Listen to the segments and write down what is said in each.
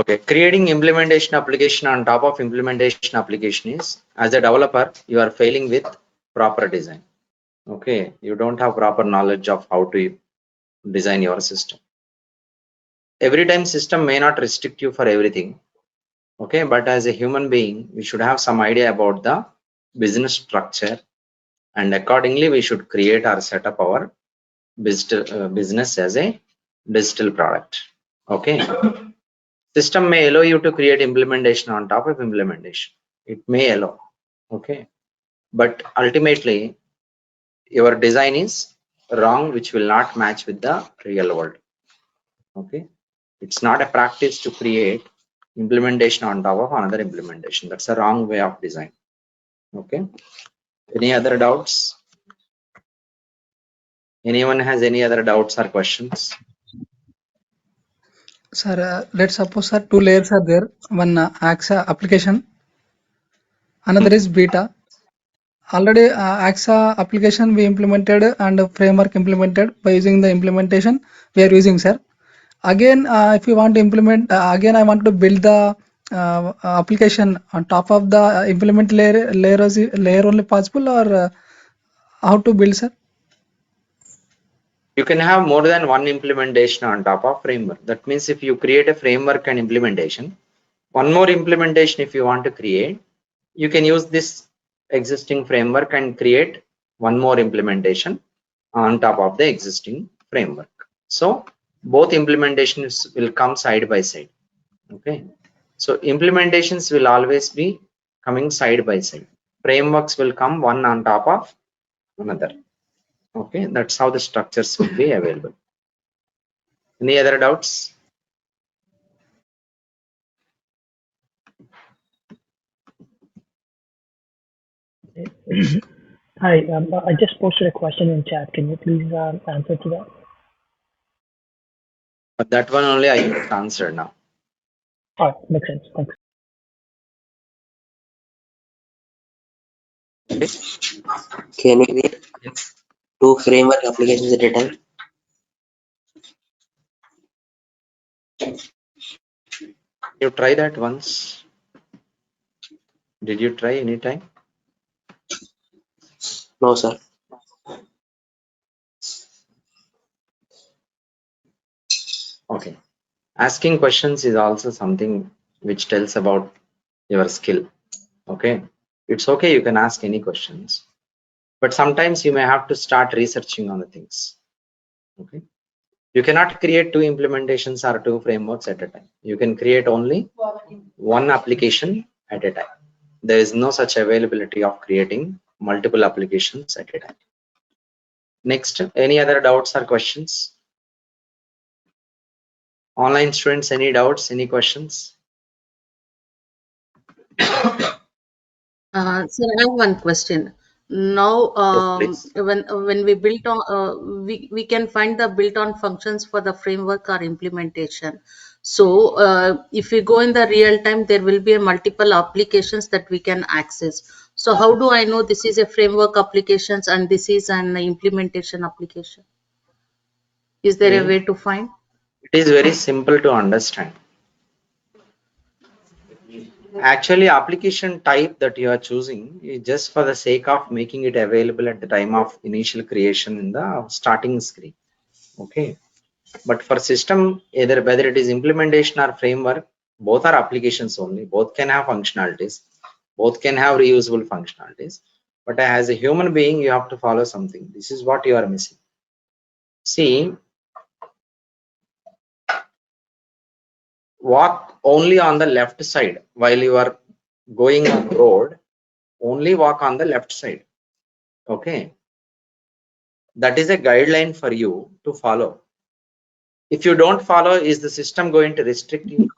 Okay, creating implementation application on top of implementation application is, as a developer, you are failing with proper design. Okay, you don't have proper knowledge of how to design your system. Every time system may not restrict you for everything. Okay, but as a human being, we should have some idea about the business structure, and accordingly we should create or set up our business as a digital product. Okay. System may allow you to create implementation on top of implementation. It may allow, okay, but ultimately your design is wrong, which will not match with the real world. Okay, it's not a practice to create implementation on top of another implementation. That's a wrong way of design. Okay, any other doubts? Anyone has any other doubts or questions? Sir, let's suppose sir, two layers are there. One AXA application, another is beta. Already AXA application we implemented and framework implemented. By using the implementation we are using, sir. Again, if you want to implement, again I want to build the application on top of the implement layer only possible, or how to build, sir? You can have more than one implementation on top of framework. That means if you create a framework and implementation, one more implementation if you want to create, you can use this existing framework and create one more implementation on top of the existing framework. So both implementations will come side by side. Okay, so implementations will always be coming side by side. Frameworks will come one on top of another. Okay, that's how the structures will be available. Any other doubts? Hi, I just posted a question in chat. Can you please answer to that? But that one only I can answer now. All right, makes sense. Thanks. Can we create two framework applications at a time? You try that once. Did you try any time? No, sir. Okay. Asking questions is also something which tells about your skill. Okay. It's okay, you can ask any questions. But sometimes you may have to start researching on the things. Okay. You cannot create two implementations or two frameworks at a time. You can create only one application at a time. There is no such availability of creating multiple applications at a time. Next, any other doubts or questions? Online students, any doubts, any questions? Sir, I have one question. Now, Yes, when we built on, we can find the built-on functions for the framework or implementation. So, if we go in the real time, there will be a multiple applications that we can access. So, how do I know this is a framework applications and this is an implementation application? Is there a way to find? it is very simple to understand. Actually, application type that you are choosing is just for the sake of making it available at the time of initial creation in the starting screen. Okay. But for system, either whether it is implementation or framework, both are applications only. Both can have functionalities. Both can have reusable functionalities. But as a human being, you have to follow something. This is what you are missing. See, walk only on the left side while you are going on road. Only walk on the left side. Okay, that is a guideline for you to follow. If you don't follow, is the system going to restrict you?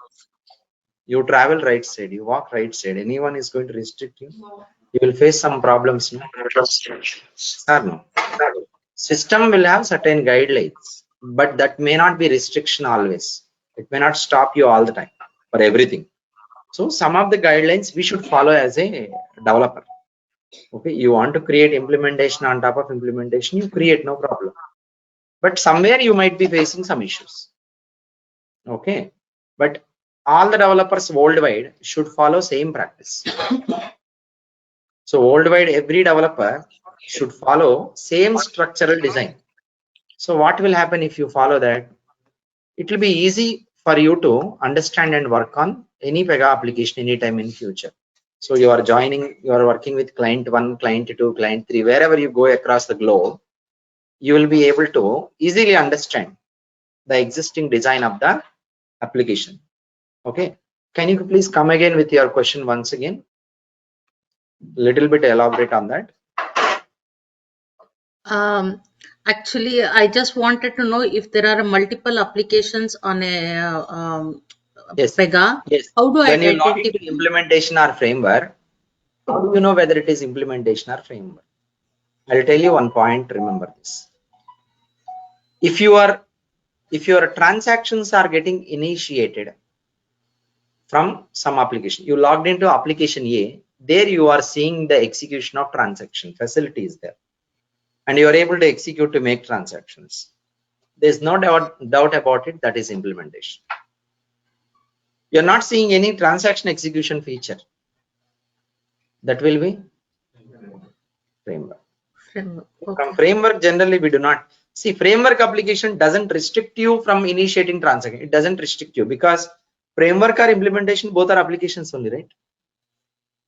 You travel right side, you walk right side, anyone is going to restrict you? You will face some problems, no? Or no? System will have certain guidelines, but that may not be restriction always. It may not stop you all the time for everything. So some of the guidelines we should follow as a developer. Okay, you want to create implementation on top of implementation, you create, no problem. But somewhere you might be facing some issues. Okay, but all the developers worldwide should follow same practice. So worldwide, every developer should follow same structural design. So what will happen if you follow that? It will be easy for you to understand and work on any PEGA application anytime in future. So you are working with client 1, client 2, client 3, wherever you go across the globe, you will be able to easily understand the existing design of the application. Okay, can you please come again with your question once again? Little bit elaborate on that. Actually, I just wanted to know if there are multiple applications on a Yes. PEGA. Yes. How do I When you log identify? into implementation or framework, how do you know whether it is implementation or framework? I'll tell you one point. Remember this. If your transactions are getting initiated from some application, you logged into application A, there you are seeing the execution of transaction facility is there, and you are able to execute to make transactions. There's no doubt about it. That is implementation. You're not seeing any transaction execution feature. That will be framework. Framework. From Okay. framework, generally we do not see. Framework application doesn't restrict you from initiating transaction. It doesn't restrict you because framework or implementation both are applications only, right?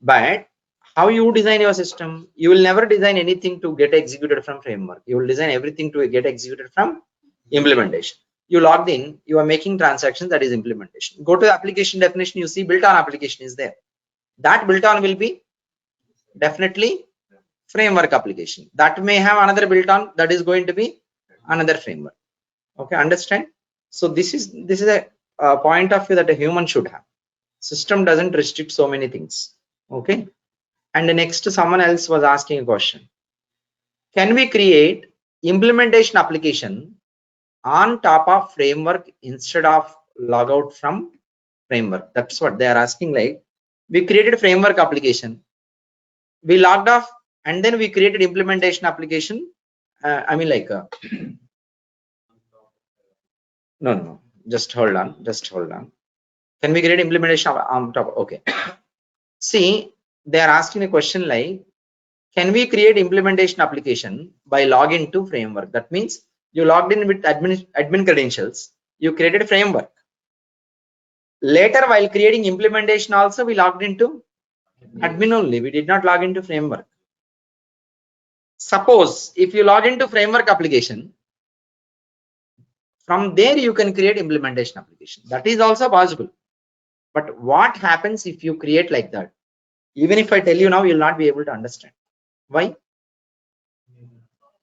But how you design your system, you will never design anything to get executed from framework. You will design everything to get executed from implementation. You logged in, you are making transactions, that is implementation. Go to the application definition, you see built on application is there. That built on will be definitely framework application. That may have another built on, that is going to be another framework. Okay, understand? So this is a point of view that a human should have. System doesn't restrict so many things. Okay, and the next someone else was asking a question. Can we create implementation application on top of framework instead of log out from framework? That's what they are asking. Like, we created framework application, we logged off, and then we created implementation application. I mean, like, no, just hold on. Can we create implementation on top? Okay. See, they are asking a question like, can we create implementation application by login to framework? That means you logged in with admin credentials, you created framework. Later, while creating implementation also, we logged into admin only. We did not log into framework. Suppose if you log into framework application, from there you can create implementation application. That is also possible. But what happens if you create like that? Even if I tell you now, you'll not be able to understand. Why?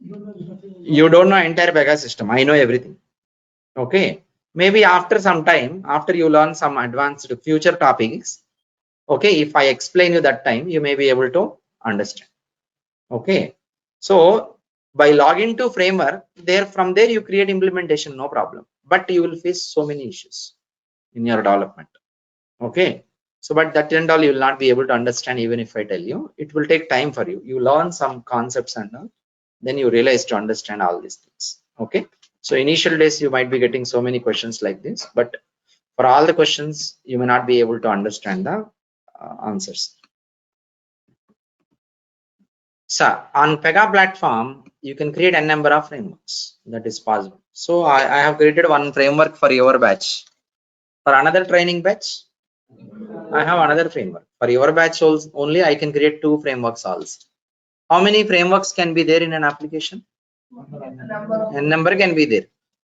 You don't know entire PEGA system. I know everything. Okay. Maybe after some time, after you learn some advanced future topics, okay, if I explain you that time, you may be able to understand. Okay. So by login to framework, from there you create implementation, no problem. But you will face so many issues in your development. Okay. So, but that and all you will not be able to understand even if I tell you. It will take time for you. You learn some concepts and all, then you realize to understand all these things. Okay. So initial days you might be getting so many questions like this, but for all the questions you may not be able to understand the answers. So on PEGA platform, you can create a number of frameworks. That is possible. So I have created one framework for your batch. For another training batch, I have another framework. For your batch only, I can create 2 frameworks also. How many frameworks can be there in an application? A number can be there.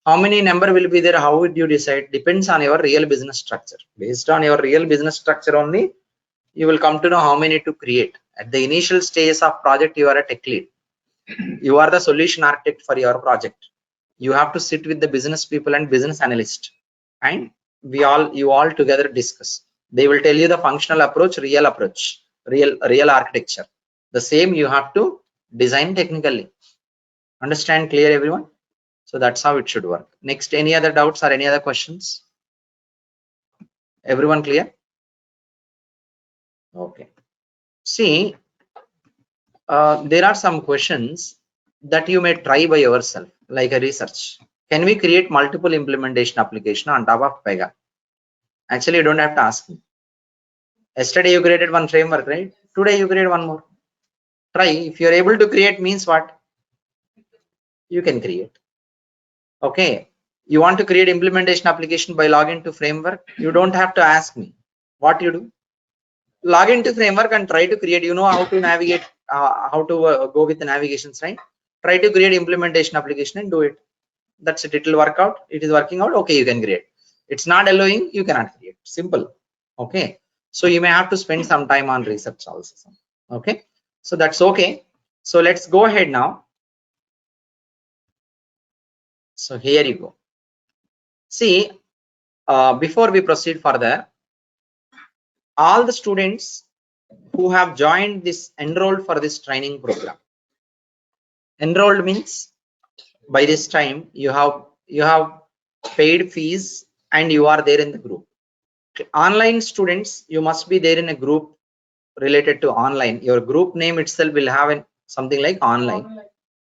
How many number will be there? How would you decide? Depends on your real business structure. Based on your real business structure only, you will come to know how many to create. At the initial stages of project, you are a tech lead. You are the solution architect for your project. You have to sit with the business people and business analyst, and you all together discuss. They will tell you the functional approach, real architecture. The same you have to design technically. Understand clear, everyone? So that's how it should work. Next, any other doubts or any other questions? Everyone clear? Okay. See, there are some questions that you may try by yourself, like a research. Can we create multiple implementation application on top of PEGA? Actually, you don't have to ask me. Yesterday you created one framework, right? Today you create one more. Try. If you're able to create means what? You can create. Okay. You want to create implementation application by login to framework? You don't have to ask me. What you do? Log into framework and try to create. You know how to navigate, how to go with the navigations, right? Try to create implementation application and do it. That's it. It will work out. It is working out. Okay, you can create. It's not allowing, you cannot create. Simple. Okay. So you may have to spend some time on research also. Okay. So that's okay. So let's go ahead now. So here you go. See, before we proceed further, all the students who have joined this, enrolled for this training program. Enrolled means by this time you have paid fees and you are there in the group. Online students, you must be there in a group related to online. Your group name itself will have something like online.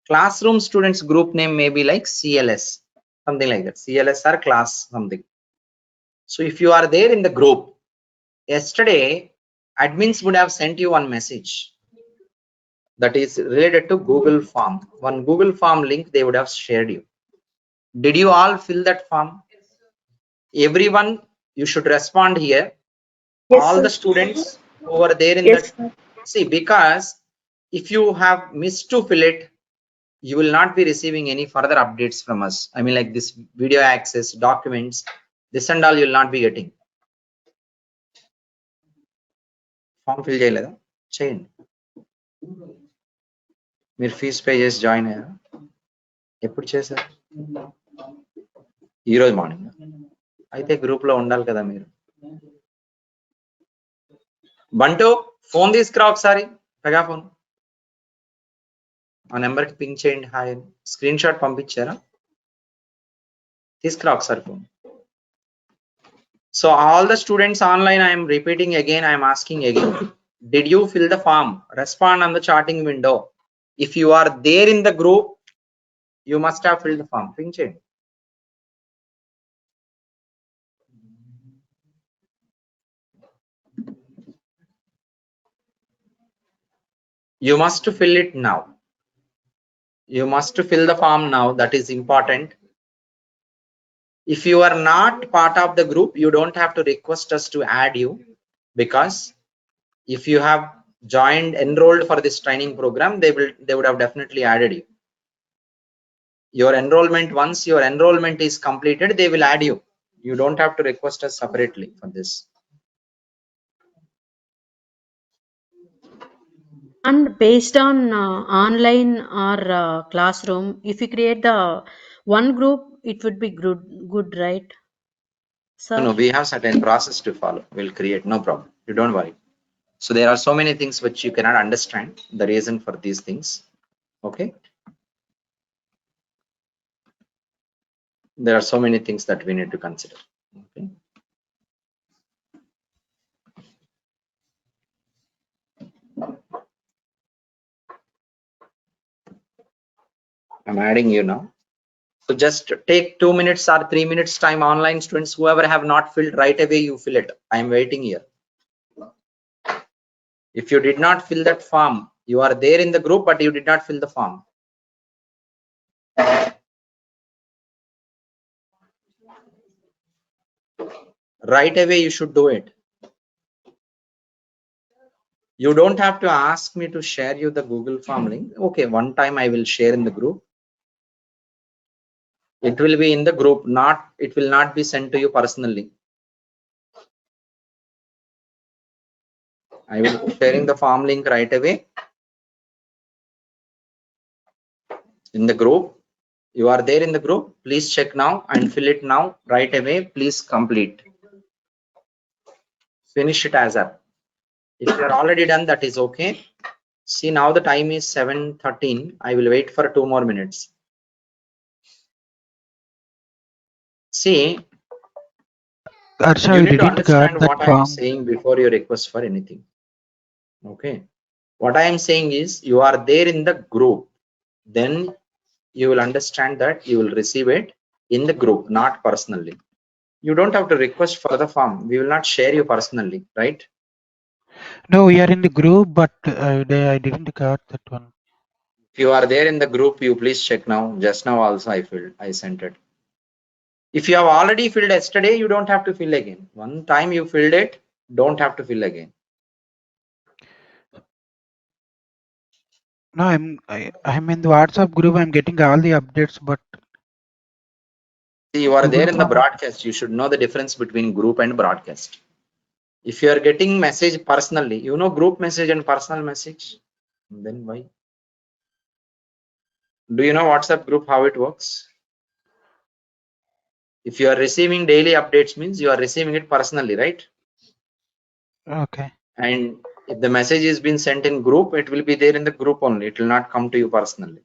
Classroom students group name may be like CLS, something like that. CLS or class something. So if you are there in the group, yesterday admins would have sent you one message that is related to Google form. One Google form link they would have shared you. Did you all fill that form? Everyone, you should respond here. Yes, All sir. the students who are there in Yes, that, sir. see, because if you have missed to fill it, you will not be receiving any further updates from us. I mean, like this video access, documents, this and all you will not be getting. Form fill చేయలేదా? చేయండి. మీరు fees pay చేసి join అయ్యారా? ఎప్పుడు చేశారు? ఈరోజు morning. అయితే group లో ఉండాలి కదా మీరు. బంటు ఫోన్ తీసుకురా ఒకసారి, పెగా ఫోన్. ఆ నెంబర్ కి పింక్ చేయండి హాయ్ అని. స్క్రీన్ షాట్ పంపించారా? తీసుకురా ఒకసారి phone. So all the students online, I am repeating again, I am asking again, did you fill the form? Respond on the charting window. If you are there in the group, you must have filled the form. Ping change. You must fill it now. You must fill the form now. That is important. If you are not part of the group, you don't have to request us to add you, because if you have joined, enrolled for this training program, they would have definitely added you. Your enrollment, once your enrollment is completed, they will add you. You don't have to request us separately for this. And based on online or classroom, if you create the one group, it would be good, right, sir? No, we have certain process to follow. We'll create, no problem. You don't worry. So there are so many things which you cannot understand the reason for these things. Okay. There are so many things that we need to consider. Okay. I'm adding you now. So just take 2 minutes or 3 minutes time. Online students, whoever have not filled, right away you fill it. I am waiting here. If you did not fill that form, you are there in the group but you did not fill the form. Right away you should do it. You don't have to ask me to share you the Google form link. Okay, one time I will share in the group. It will be in the group, it will not be sent to you personally. I will be sharing the form link right away in the group. You are there in the group, please check now and fill it now, right away. Please complete, finish it as up. If you are already done, that is okay. See, now the time is 7:13. I will wait for 2 more minutes. See, Harsha, you we need to didn't understand got that what I am form. saying before you request for anything. Okay, what I am saying is, you are there in the group, then you will understand that you will receive it in the group, not personally. You don't have to request for the form. We will not share you personally, right? No, we are in the group, but I didn't got that one. If you are there in the group, you please check now. Just now also I sent it. If you have already filled yesterday, you don't have to fill again. One time you filled it, don't have to fill again. No, I'm in the WhatsApp group. I'm getting all the updates, but See, you are Google there in the Form. broadcast. You should know the difference between group and broadcast. If you are getting message personally, you know group message and personal message. Then why? Do you know WhatsApp group how it works? If you are receiving daily updates means you are receiving it personally, right? Okay. And if the message is being sent in group, it will be there in the group only. It will not come to you personally.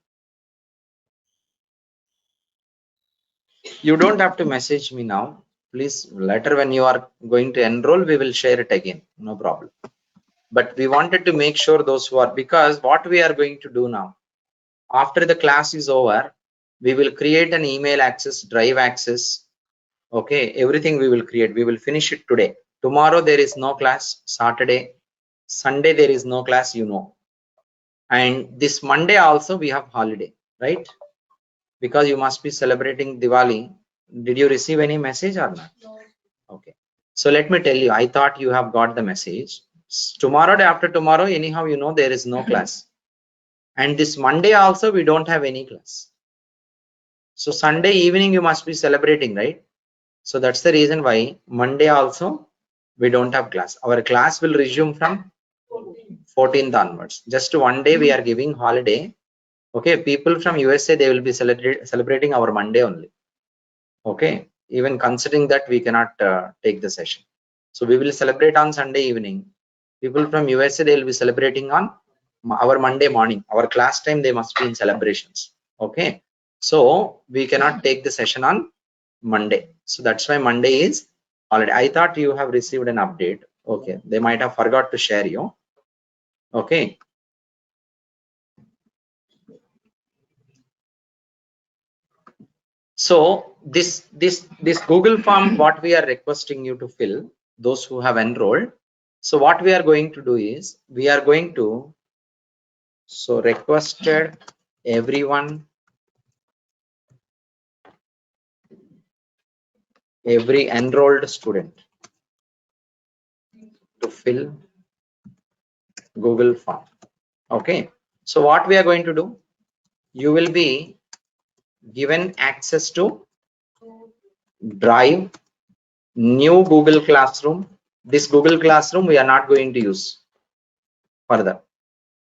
You don't have to message me now. Please, later when you are going to enroll, we will share it again. No problem. But we wanted to make sure those who are, because what we are going to do now, after the class is over, we will create an email access, drive access. Okay, everything we will create. We will finish it today. Tomorrow there is no class. Saturday, Sunday there is no class, you know. And this Monday also we have holiday, right? Because you must be celebrating Diwali. Did you receive any message or not? Okay. So let me tell you, I thought you have got the message. Tomorrow, day after tomorrow, anyhow, you know, there is no class. And this Monday also, we don't have any class. So Sunday evening, you must be celebrating, right? So that's the reason why Monday also, we don't have class. Our class will resume from 14th onwards. Just one day we are giving holiday. Okay, people from USA, they will be celebrating our Monday only. Okay, even considering that we cannot take the session. So we will celebrate on Sunday evening. People from USA, they will be celebrating on our Monday morning. Our class time, they must be in celebrations. Okay, so we cannot take the session on Monday. So that's why Monday is holiday. I thought you have received an update. Okay, they might have forgot to share you. Okay. So this Google form, what we are requesting you to fill, those who have enrolled. So what we are going to do is we are going to requested everyone, every enrolled student to fill Google form. Okay. So what we are going to do, you will be given access to Drive, new Google Classroom. This Google Classroom we are not going to use further.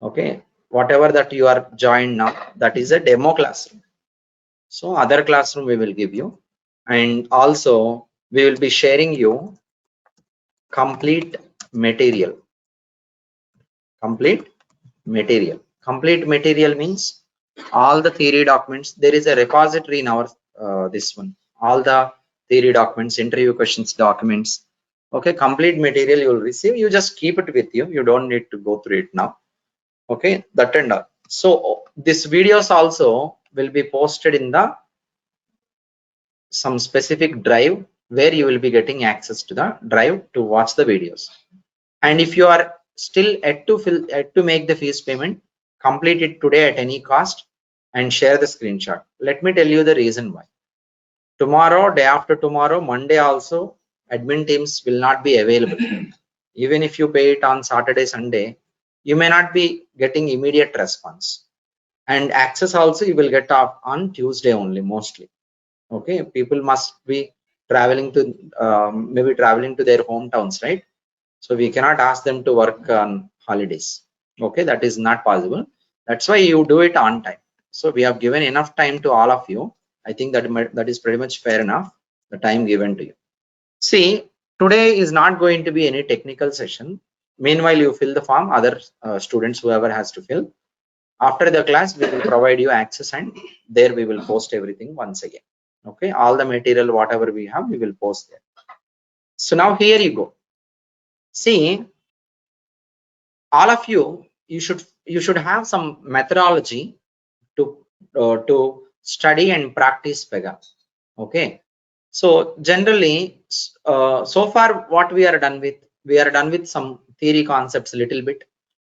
Okay, whatever that you are joined now, that is a demo classroom. So other classroom we will give you, and also we will be sharing you complete material. Complete material means all the theory documents. There is a repository in our this one, all the theory documents, interview questions documents. Okay, complete material you will receive. You just keep it with you. You don't need to go through it now. Okay, that and all. So these videos also will be posted in the some specific drive where you will be getting access to the drive to watch the videos. And if you are still yet to make the fees payment, complete it today at any cost and share the screenshot. Let me tell you the reason why. Tomorrow, day after tomorrow, Monday also, admin teams will not be available. Even if you pay it on Saturday, Sunday, you may not be getting immediate response. And access also you will get off on Tuesday only mostly. Okay, people must be traveling to maybe traveling to their hometowns, right? So we cannot ask them to work on holidays. Okay, that is not possible. That's why you do it on time. So we have given enough time to all of you. I think that is pretty much fair enough, the time given to you. See, today is not going to be any technical session. Meanwhile, you fill the form, other students, whoever has to fill. After the class, we will provide you access, and there we will post everything once again. Okay, all the material, whatever we have, we will post there. So now here you go. See, all of you, you should have some methodology to study and practice PEGA. Okay, So generally, so far what we are done with some theory concepts a little bit,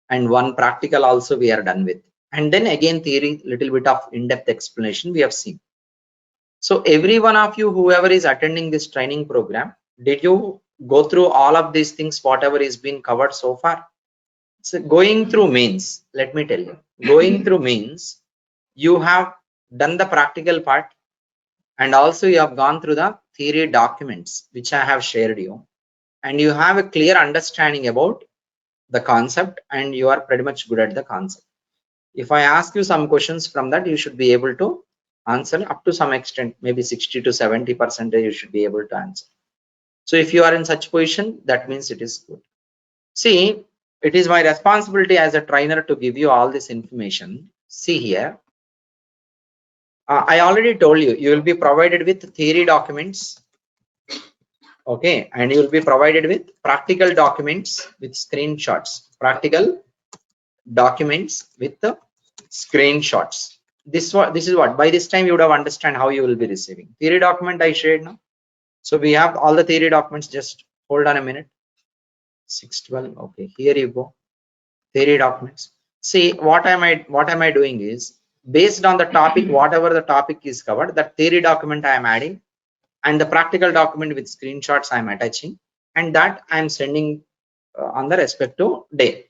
and one practical also we are done with, and then again theory, little bit of in-depth explanation we have seen. So every one of you, whoever is attending this training program, did you go through all of these things, whatever is been covered so far? So going through means, let me tell you, going through means you have done the practical part, and also you have gone through the theory documents which I have shared you, and you have a clear understanding about the concept, and you are pretty much good at the concept. If I ask you some questions from that, you should be able to answer up to some extent, maybe 60 to 70% you should be able to answer. So if you are in such position, that means it is good. See, it is my responsibility as a trainer to give you all this information. See here, I already told you, you will be provided with theory documents, okay, and you will be provided with practical documents with screenshots, practical documents with the screenshots. This is what by this time you would have understand how you will be receiving theory document I shared now. So we have all the theory documents. Just hold on a minute. 612. Okay, here you go. Theory documents. See, what am I doing is, based on the topic, whatever the topic is covered, that theory document I am adding, and the practical document with screenshots I am attaching, and that I am sending on the respective day,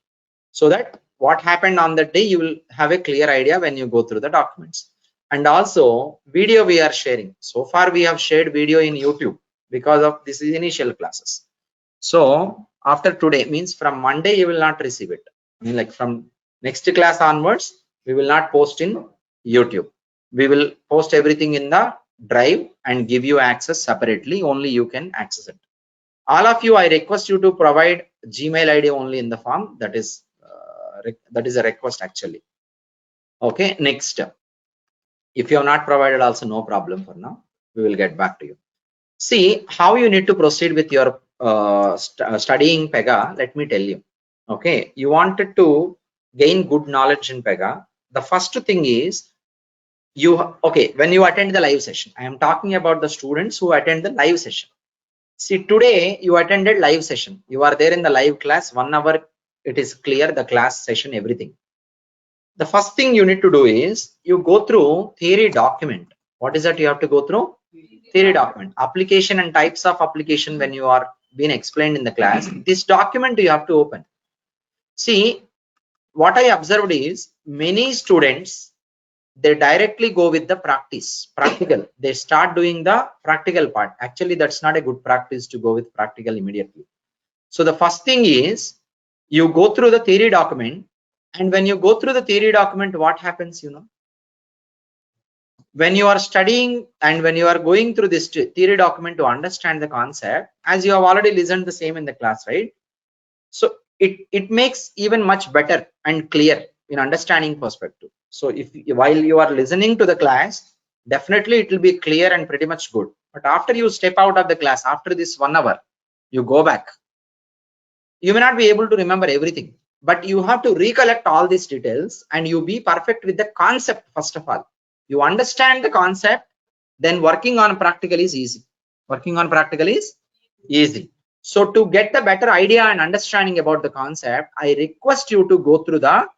so that what happened on the day you will have a clear idea when you go through the documents. And also video we are sharing. So far we have shared video in YouTube because of this is initial classes. So after today, means from Monday you will not receive it. I mean, like from next class onwards, we will not post in YouTube. We will post everything in the drive and give you access separately. Only you can access it. All of you, I request you to provide Gmail ID only in the form. That is a request actually. Okay, next. If you have not provided, also no problem for now. We will get back to you. See how you need to proceed with your studying PEGA. Let me tell you. Okay, you wanted to gain good knowledge in PEGA. The first thing is when you attend the live session. I am talking about the students who attend the live session. See, today you attended live session. You are there in the live class, 1 hour. It is clear, the class session, everything. The first thing you need to do is you go through theory document. What is that you have to go through? Theory document. Application and types of application when you are being explained in the class. This document you have to open. See, what I observed is many students, they directly go with the practical. They start doing the practical part. Actually, that's not a good practice to go with practical immediately. So the first thing is you go through the theory document, and when you go through the theory document, what happens, when you are studying and when you are going through this theory document to understand the concept, as you have already listened the same in the class, right? So it makes even much better and clear in understanding perspective. So if while you are listening to the class, definitely it will be clear and pretty much good. But after you step out of the class, after this 1 hour, you go back, you may not be able to remember everything, but you have to recollect all these details, and you be perfect with the concept. First of all, you understand the concept, then working on practical is easy. So to get the better idea and understanding about the concept, I request you to go through the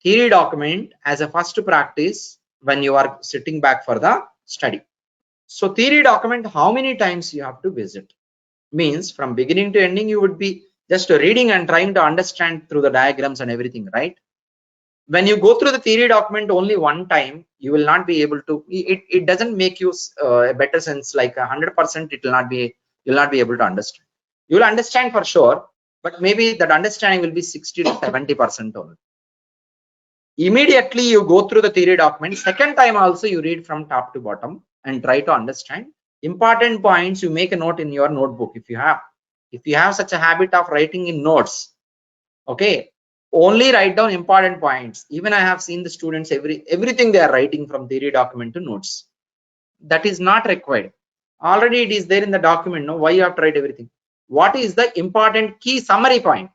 theory document as a first practice when you are sitting back for the study. So theory document, how many times you have to visit? Means from beginning to ending you would be just reading and trying to understand through the diagrams and everything, right? When you go through the theory document only one time, you will not be able to, it doesn't make you a better sense, like 100% it will not be, you'll not be able to understand. You will understand for sure, but maybe that understanding will be 60 to 70% only. Immediately you go through the theory document, second time also you read from top to bottom and try to understand important points. You make a note in your notebook if you have such a habit of writing in notes. Okay, only write down important points. Even I have seen the students, everything they are writing from theory document to notes. That is not required. Already it is there in the document. No, why you have to write everything? What is the important key summary point?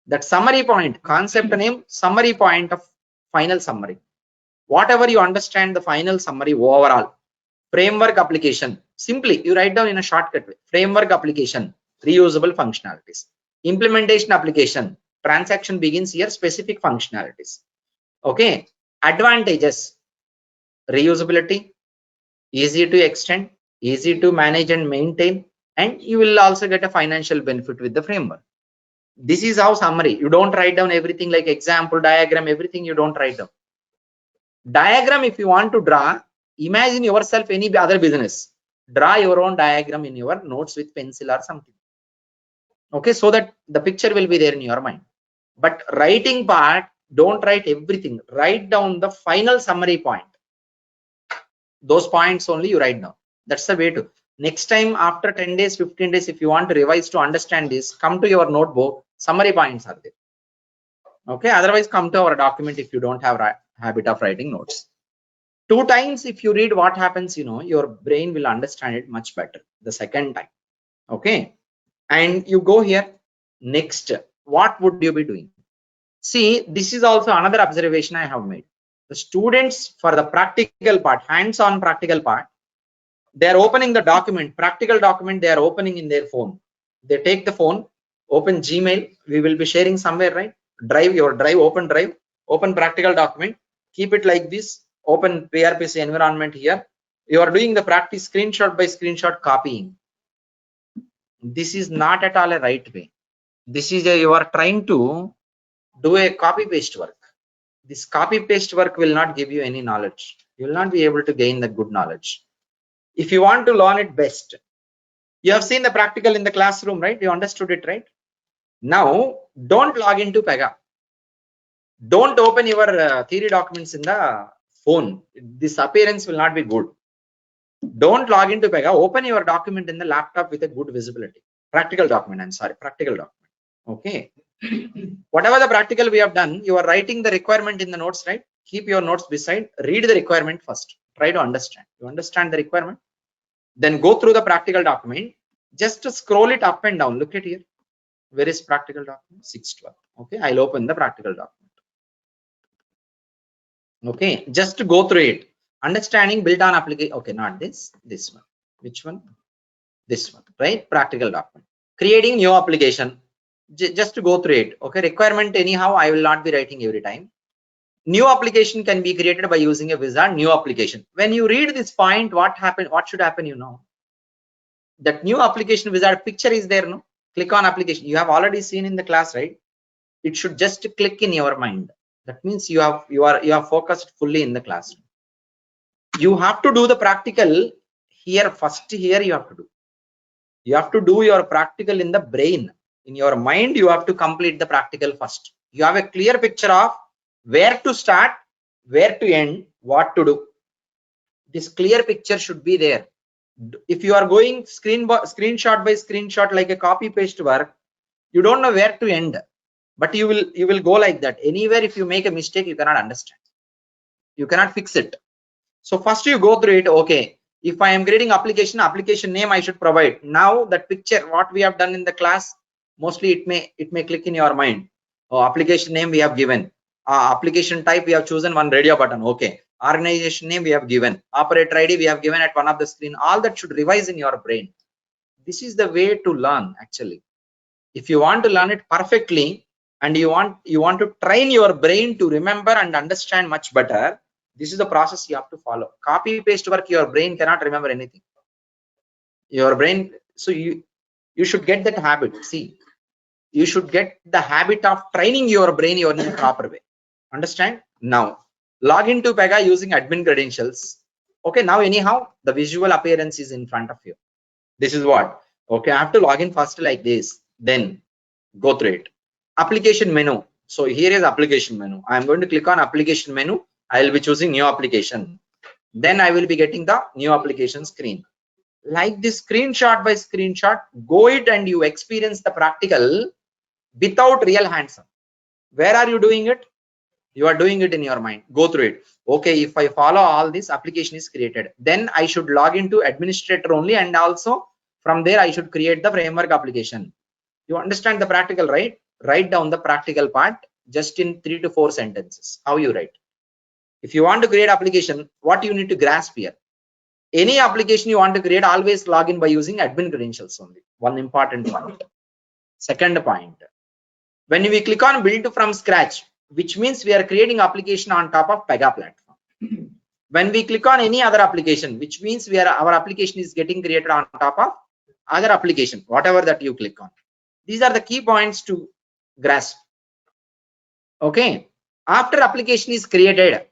That summary point, concept name, summary point of final summary. Whatever you understand, the final summary overall. Framework application. Simply, you write down in a shortcut way. Framework application, reusable functionalities. Implementation application, transaction begins here, specific functionalities. Okay. Advantages, reusability, easy to extend, easy to manage and maintain, and you will also get a financial benefit with the framework. This is how summary. You don't write down everything like example, diagram, everything you don't write down. Diagram, if you want to draw, imagine yourself any other business. Draw your own diagram in your notes with pencil or something. Okay, so that the picture will be there in your mind. But writing part, don't write everything. Write down the final summary point. Those points only you write down. That's the way to. Next time after 10 days, 15 days, if you want to revise to understand this, come to your notebook. Summary points are there. Okay, otherwise come to our document if you don't have habit of writing notes. 2 times if you read, what happens, your brain will understand it much better the second time. Okay, and you go here. Next, what would you be doing? See, this is also another observation I have made. The students, for the practical part, hands-on practical part, they are opening the document, practical document, they are opening in their phone. They take the phone, open Gmail, we will be sharing somewhere, right? Open drive, open practical document, keep it like this, open PRPC environment here. You are doing the practice screenshot by screenshot copying. This is not at all a right way. This is you are trying to do a copy paste work. This copy paste work will not give you any knowledge. You will not be able to gain the good knowledge. If you want to learn it best, you have seen the practical in the classroom, right? You understood it, right? Now, don't log into PEGA. Don't open your theory documents in the phone. This appearance will not be good. Don't log into PEGA. Open your document in the laptop with a good visibility. Practical document, I'm sorry, practical document. Okay. Whatever the practical we have done, you are writing the requirement in the notes, right? Keep your notes beside, read the requirement first. Try to understand. You understand the requirement? Then go through the practical document. Just scroll it up and down. Look at here. Where is practical document? 612. Okay, I'll open the practical document. Okay, just to go through it. Understanding built on application. Okay, not this. This one. Which one? This one, right? Practical document. Creating new application. Just to go through it. Okay, requirement anyhow, I will not be writing every time. New application can be created by using a wizard. New application. When you read this point, what happened? What should happen? That new application wizard picture is there. No, click on application. You have already seen in the class, right? It should just click in your mind. That means you are focused fully in the classroom. You have to do the practical here first. Here you have to do. You have to do your practical in the brain. In your mind, you have to complete the practical first. You have a clear picture of where to start, where to end, what to do. This clear picture should be there. If you are going screenshot by screenshot like a copy paste work, you don't know where to end, but you will go like that. Anywhere if you make a mistake, you cannot understand. You cannot fix it. So first you go through it. Okay, if I am creating application name I should provide. Now that picture, what we have done in the class, mostly it may click in your mind. Oh, application name we have given. Application type we have chosen one radio button. Okay. Organization name we have given. Operator ID we have given at one of the screen. All that should revise in your brain. This is the way to learn actually. If you want to learn it perfectly and you want to train your brain to remember and understand much better, this is the process you have to follow. Copy paste work, your brain cannot remember anything. Your brain, so you should get that habit. See, you should get the habit of training your brain in a proper way. Understand? Now, log into PEGA using admin credentials. Okay, now anyhow, the visual appearance is in front of you. This is what? Okay, I have to log in first like this, then go through it. Application menu. So here is application menu. I am going to click on application menu. I will be choosing new application. Then I will be getting the new application screen. Like this screenshot by screenshot, go it and you experience the practical without real hands-on. Where are you doing it? You are doing it in your mind. Go through it. Okay, if I follow all this, application is created. Then I should log into administrator only, and also from there I should create the framework application. You understand the practical, right? Write down the practical part just in 3 to 4 sentences. How you write? If you want to create application, what you need to grasp here? Any application you want to create, always log in by using admin credentials only. One important point. Second point, when we click on build from scratch, which means we are creating application on top of PEGA platform. When we click on any other application, which means our application is getting created on top of other application, whatever that you click on. These are the key points to grasp. Okay, after application is created,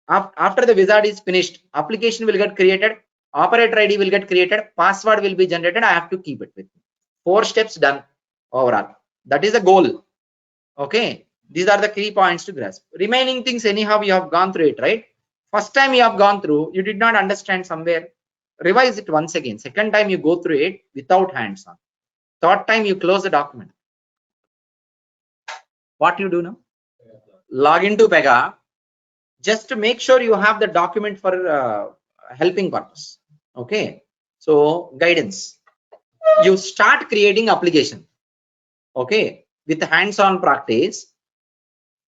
after the wizard is finished, application will get created, operator ID will get created, password will be generated. I have to keep it with me. 4 steps done overall. That is the goal. Okay, these are the key points to grasp. Remaining things, anyhow, you have gone through it, right? First time you have gone through, you did not understand somewhere, revise it once again. Second time you go through it without hands on. Third time you close the document. What you do now? Log into PEGA, just to make sure you have the document for helping purpose. Okay, so guidance. You start creating application. Okay, with hands-on practice,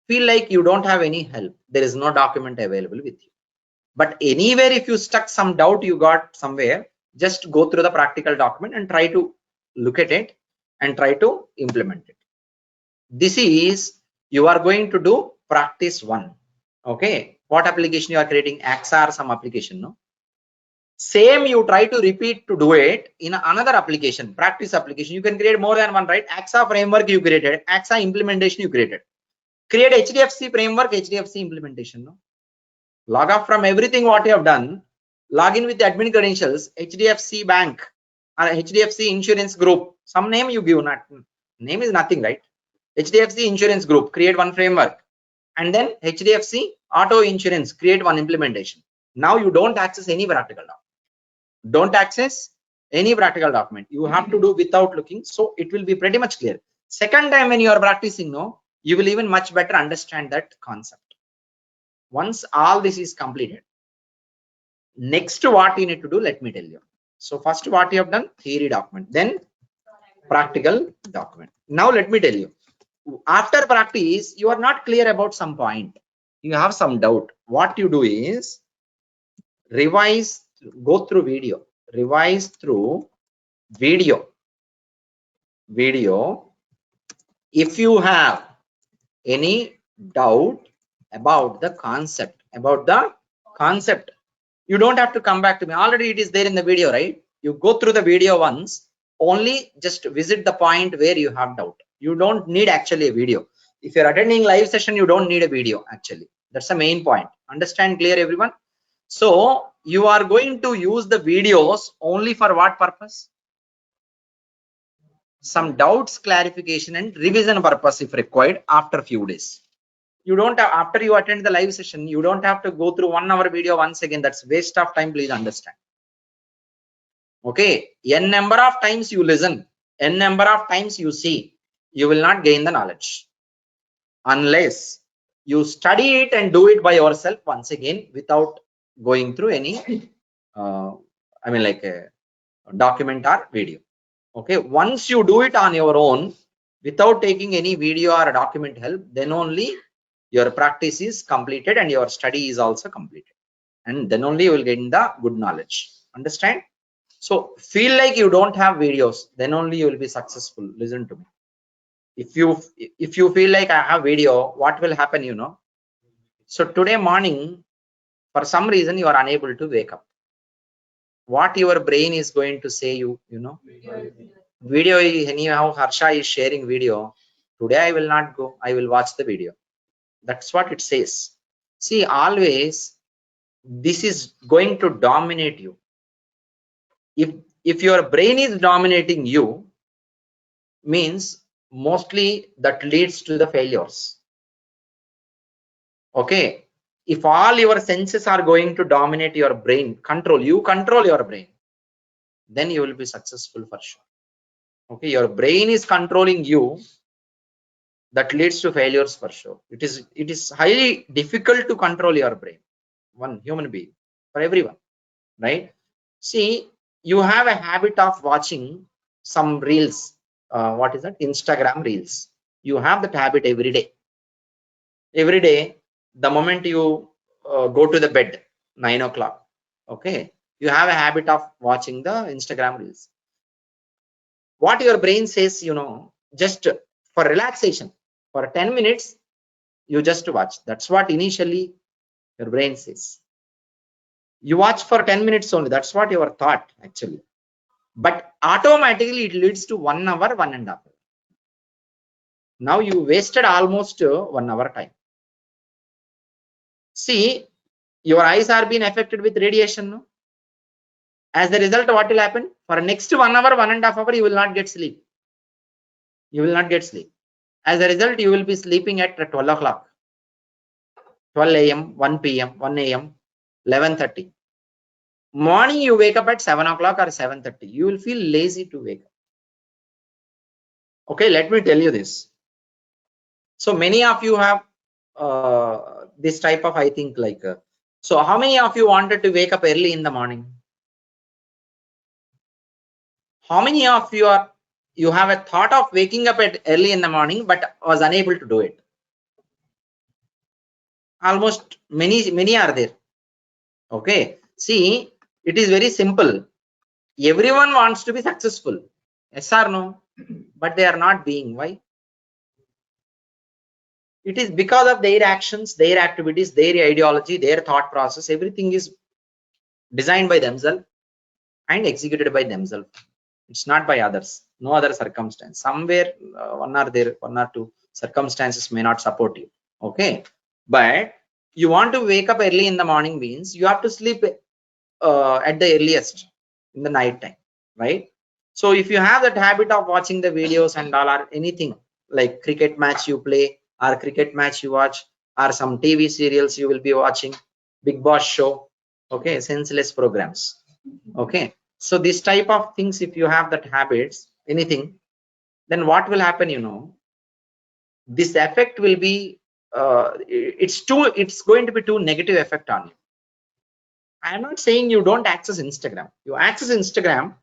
feel like you don't have any help. There is no document available with you. But anywhere, if you stuck some doubt you got somewhere, just go through the practical document and try to look at it and try to implement it. This is, you are going to do practice 1. Okay, what application you are creating? AXA or some application, no? Same you try to repeat to do it in another application, practice application. You can create more than one, right? AXA framework you created, AXA implementation you created. Create HDFC framework, HDFC implementation, no? Log off from everything what you have done, log in with the admin credentials, HDFC bank or HDFC insurance group, some name you give, not name is nothing, right? HDFC insurance group, create one framework, and then HDFC auto insurance, create one implementation. Now you don't access any practical document. Don't access any practical document. You have to do without looking, so it will be pretty much clear. Second time when you are practicing, no, you will even much better understand that concept. Once all this is completed, next what you need to do, let me tell you. So first what you have done, theory document, then practical document. Now let me tell you, after practice you are not clear about some point, you have some doubt. What you do is revise, go through video, revise through video. If you have any doubt about the concept, you don't have to come back to me. Already it is there in the video, right? You go through the video once, only just visit the point where you have doubt. You don't need actually a video. If you're attending live session, you don't need a video actually. That's the main point. Understand clear, everyone? So you are going to use the videos only for what purpose? Some doubts clarification and revision purpose if required after few days. You don't have, after you attend the live session, you don't have to go through 1 hour video once again. That's waste of time. Please understand. Okay, n number of times you listen, n number of times you see, you will not gain the knowledge unless you study it and do it by yourself once again without going through any I mean like a document or video. Okay, once you do it on your own without taking any video or document help, then only your practice is completed and your study is also completed, and then only you will gain the good knowledge. Understand? So feel like you don't have videos, then only you will be successful. Listen to me. If you feel like I have video, what will happen, you know? So today morning, for some reason you are unable to wake up. What your brain is going to say, you know? Video, anyhow Harsha is sharing video. Today I will not go, I will watch the video. That's what it says. See, always this is going to dominate you. If your brain is dominating you, means mostly that leads to the failures. Okay, if all your senses are going to dominate your brain, control your brain, then you will be successful for sure. Okay, your brain is controlling you, that leads to failures for sure. It is highly difficult to control your brain, one human being, for everyone, right? See, you have a habit of watching some reels, what is that, Instagram reels. You have that habit every day. Every day, the moment you go to the bed, 9 o'clock, okay, You have a habit of watching the Instagram reels. What your brain says, just for relaxation, for 10 minutes, you just watch. That's what initially your brain says. You watch for 10 minutes only. That's what your thought actually. But automatically it leads to 1 hour, 1.5 hours. Now you wasted almost 1 hour time. See, your eyes are being affected with radiation. No? As a result, what will happen? For next 1 hour, 1.5 hours, you will not get sleep. You will not get sleep. As a result, you will be sleeping at 12 o'clock, 12 a.m., 1 p.m., 1 a.m., 11:30. Morning, you wake up at 7 o'clock or 7:30. You will feel lazy to wake up. Okay, let me tell you this. So many of you have this type of, I think, like, so how many of you wanted to wake up early in the morning? How many of you have a thought of waking up at early in the morning but was unable to do it? Almost many are there. Okay, see, it is very simple. Everyone wants to be successful, yes or no? But they are not being. Why? It is because of their actions, their activities, their ideology, their thought process. Everything is designed by themselves and executed by themselves. It's not by others. No other circumstance. Somewhere one or two circumstances may not support you. Okay, but you want to wake up early in the morning means you have to sleep at the earliest in the night time, right? So if you have that habit of watching the videos and all, or anything like cricket match you play or cricket match you watch, or some TV serials you will be watching, Big Boss show, okay, senseless programs. Okay, so this type of things, if you have that habits, anything, then what will happen, this effect will be it's going to be too negative effect on you. I am not saying you don't access Instagram. You access Instagram.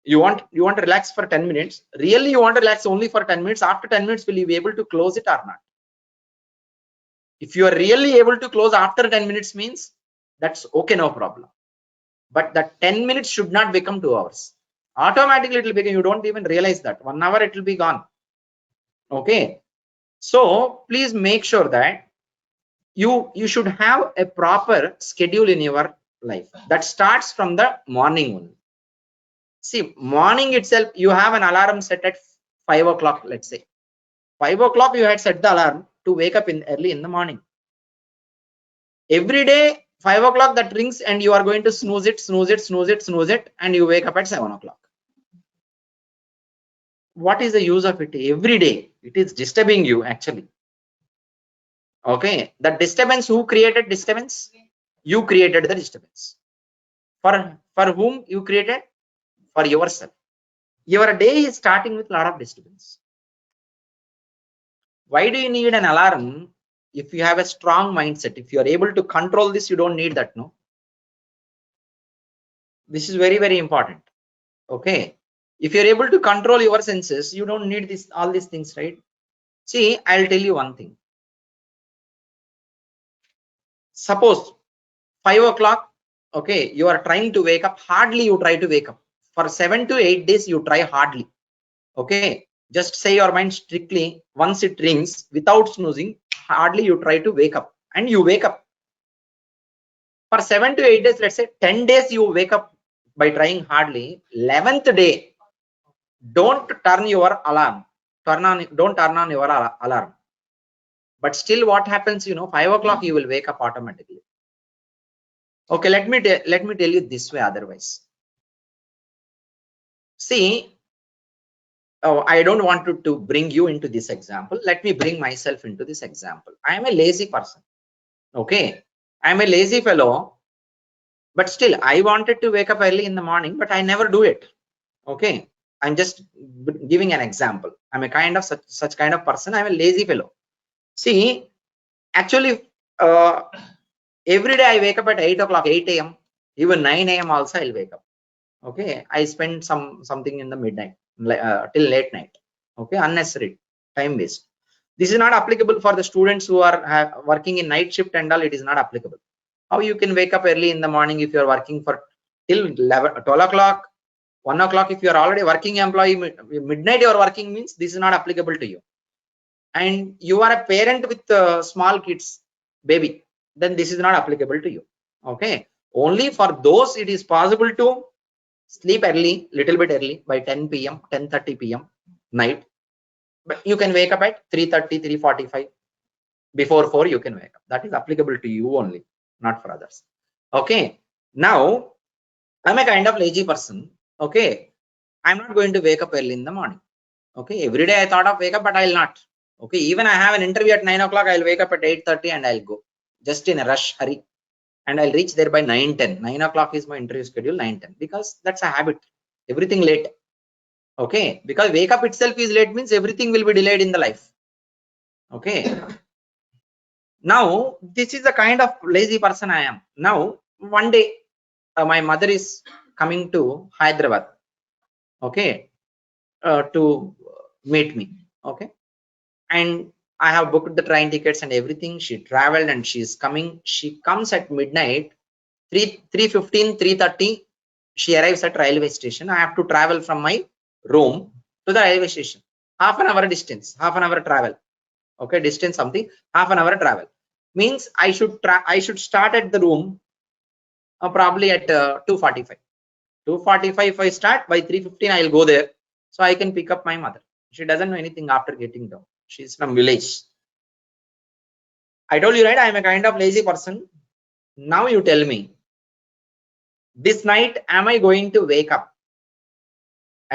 You want to relax for 10 minutes. Really, you want to relax only for 10 minutes. After 10 minutes, will you be able to close it or not? If you are really able to close after 10 minutes means that's okay, no problem. But that 10 minutes should not become 2 hours. Automatically it will become, you don't even realize that 1 hour it will be gone. Okay. So please make sure that you should have a proper schedule in your life that starts from the morning only. See, morning itself, you have an alarm set at 5 o'clock, let's say. 5 o'clock, you had set the alarm to wake up early in the morning. Every day, 5 o'clock that rings and you are going to snooze it, and you wake up at 7 o'clock. What is the use of it? Every day, it is disturbing you actually. Okay, the disturbance, who created disturbance? You created the disturbance. For whom you created? For yourself. Your day is starting with a lot of disturbance. Why do you need an alarm? If you have a strong mindset, if you are able to control this, you don't need that. No, this is very, very important. Okay, if you're able to control your senses, you don't need all these things, right? See, I'll tell you one thing. Suppose 5 o'clock, okay, you are trying to wake up. Hardly you try to wake up. For 7 to 8 days, you try hardly. Okay, just say your mind strictly. Once it rings, without snoozing, hardly you try to wake up, and you wake up. For 7 to 8 days, let's say 10 days, you wake up by trying hardly. 11th day, don't turn your alarm. Don't turn on your alarm. But still, what happens? 5 o'clock, you will wake up automatically. Okay, let me tell you this way. Otherwise, see, I don't want to bring you into this example. Let me bring myself into this example. I am a lazy person. Okay, I am a lazy fellow, but still I wanted to wake up early in the morning, but I never do it. Okay, I'm just giving an example. I'm a kind of such kind of person. I'm a lazy fellow. See, actually, every day I wake up at 8 o'clock, 8 a.m., even 9 a.m. also I'll wake up. Okay, I spend something in the midnight till late night. Okay, unnecessary time waste. This is not applicable for the students who are working in night shift and all. It is not applicable. How you can wake up early in the morning if you are working for till 12 o'clock, 1 o'clock. If you are already working employee, midnight you are working means this is not applicable to you. And you are a parent with small kids, baby, then this is not applicable to you. Okay, only for those it is possible to sleep early, little bit early, by 10 p.m, 10:30 p.m night, but you can wake up at 3:30, 3:45, before 4 you can wake up. That is applicable to you only, not for others. Okay, now I'm a kind of lazy person. Okay, I'm not going to wake up early in the morning. Okay, every day I thought of wake up, but I'll not. Okay, even I have an interview at 9 o'clock, I'll wake up at 8:30 and I'll go just in a rush hurry, and I'll reach there by 9:10. 9 o'clock is my interview schedule, 9:10, because that's a habit. Everything late. Okay, because wake up itself is late means everything will be delayed in the life. Okay, now this is the kind of lazy person I am. Now one day my mother is coming to Hyderabad, okay, to meet me. Okay, and I have booked the train tickets and everything. She traveled and she is coming. She comes at midnight, 3:15, 3:30. She arrives at railway station. I have to travel from my room to the railway station. Half an hour distance, half an hour travel. Okay, distance something, half an hour travel. Means I should start at the room probably at 2:45. 2:45 if I start, by 3:15 I will go there, so I can pick up my mother. She doesn't know anything after getting down. She's from village. I told you, right, I am a kind of lazy person. Now you tell me, this night am I going to wake up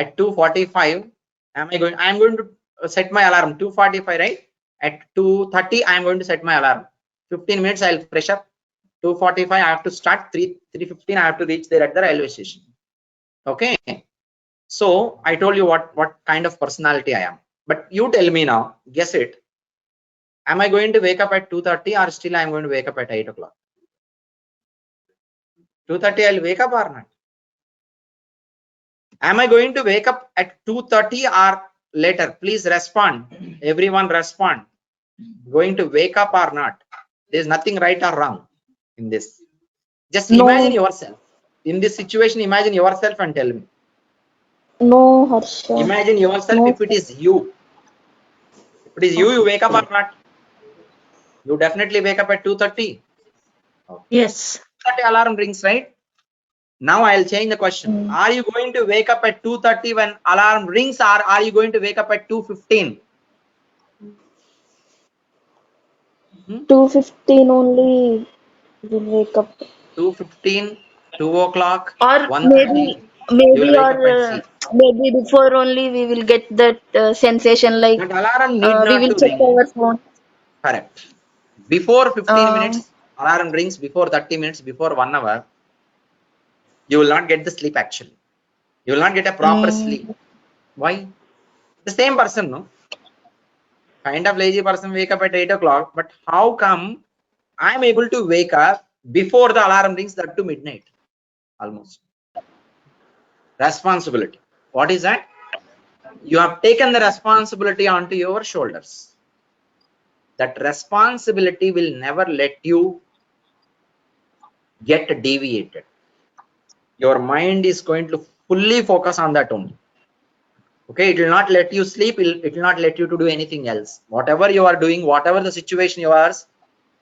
at 2:45? I am going to set my alarm 2:45, right? At 2:30 I am going to set my alarm. 15 minutes I'll fresh up. 2:45 I have to start. 3:15 I have to reach there at the railway station. Okay, so I told you what kind of personality I am. But you tell me now, guess it. Am I going to wake up at 2:30 or still I am going to wake up at 8 o'clock? 2:30 I'll wake up or not? Am I going to wake up at 2:30 or later? Please respond. Everyone respond. Going to wake up or not? There's nothing right or wrong in this. Just imagine yourself. In this situation, imagine yourself and tell me. No, Harsha. Imagine yourself if it is you. If it is you, you wake up or not? You definitely wake up at 2:30. Okay. Yes. 2:30 alarm rings, right? Now I'll change the question. Are you going to wake up at 2:30 when alarm rings, or are you going to wake up at 2:15? 2:15 only will wake up. 2:15, 2 o'clock, Or 1:30. You will wake up and see. maybe before only we will get that sensation like That alarm need we not will to check ring. our phone. Correct. Before 15 minutes, alarm rings. Before 30 minutes, before 1 hour, you will not get the sleep actually. You will not get a proper sleep. Why? The same person, no? Kind of lazy person wake up at 8 o'clock, but how come I'm able to wake up before the alarm rings, that to midnight? Almost. Responsibility. What is that? You have taken the responsibility onto your shoulders. That responsibility will never let you get deviated. Your mind is going to fully focus on that only. Okay, it will not let you sleep. It will not let you to do anything else. Whatever you are doing, whatever the situation you are,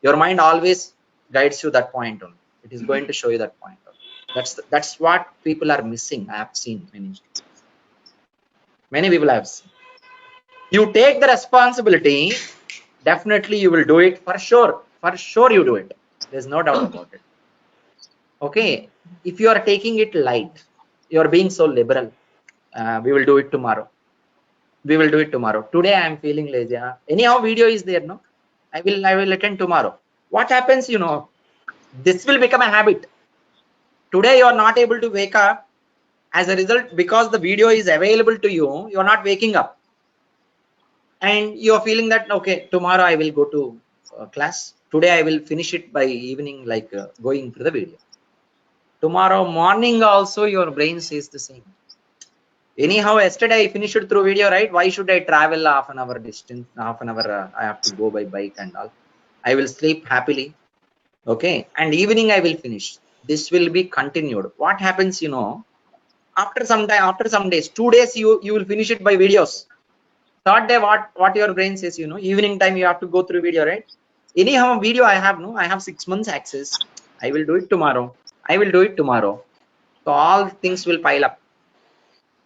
your mind always guides you that point only. It is going to show you that point only. That's what people are missing. I have seen many people I have seen. You take the responsibility, definitely you will do it for sure. For sure you do it. There's no doubt about it. Okay, if you are taking it light, you are being so liberal. We will do it tomorrow. We will do it tomorrow. Today I am feeling lazy. Anyhow, video is there, no? I will attend tomorrow. What happens, you know, this will become a habit. Today you are not able to wake up. As a result, because the video is available to you, you are not waking up, and you are feeling that okay, tomorrow I will go to class. Today I will finish it by evening, like going through the video. Tomorrow morning also your brain says the same. Anyhow, yesterday I finished through video, right? Why should I travel half an hour distance? Half an hour I have to go by bike and all. I will sleep happily. Okay, and evening I will finish. this will be continued. What happens, you know, after some time, after some days, 2 days, you will finish it by videos. Third day, what your brain says, you know, evening time you have to go through video, right? Anyhow, video I have, no, I have 6 months access. I will do it tomorrow. I will do it tomorrow. So all things will pile up.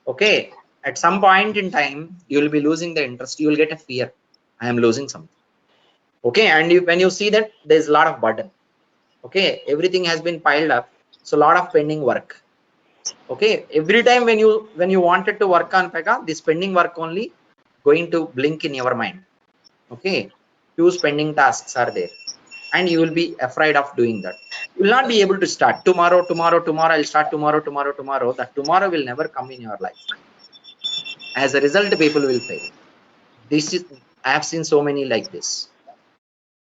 Okay. At some point in time, you will be losing the interest. You will get a fear. I am losing something. Okay. And when you see that, there's a lot of burden. Okay. Everything has been piled up. So a lot of pending work. Okay. Every time when you wanted to work on PEGA, this pending work only going to blink in your mind. Okay. Few pending tasks are there. And you will be afraid of doing that. You will not be able to start tomorrow. I'll start tomorrow. That tomorrow will never come in your life. As a result, people will fail. This is, I have seen so many like this.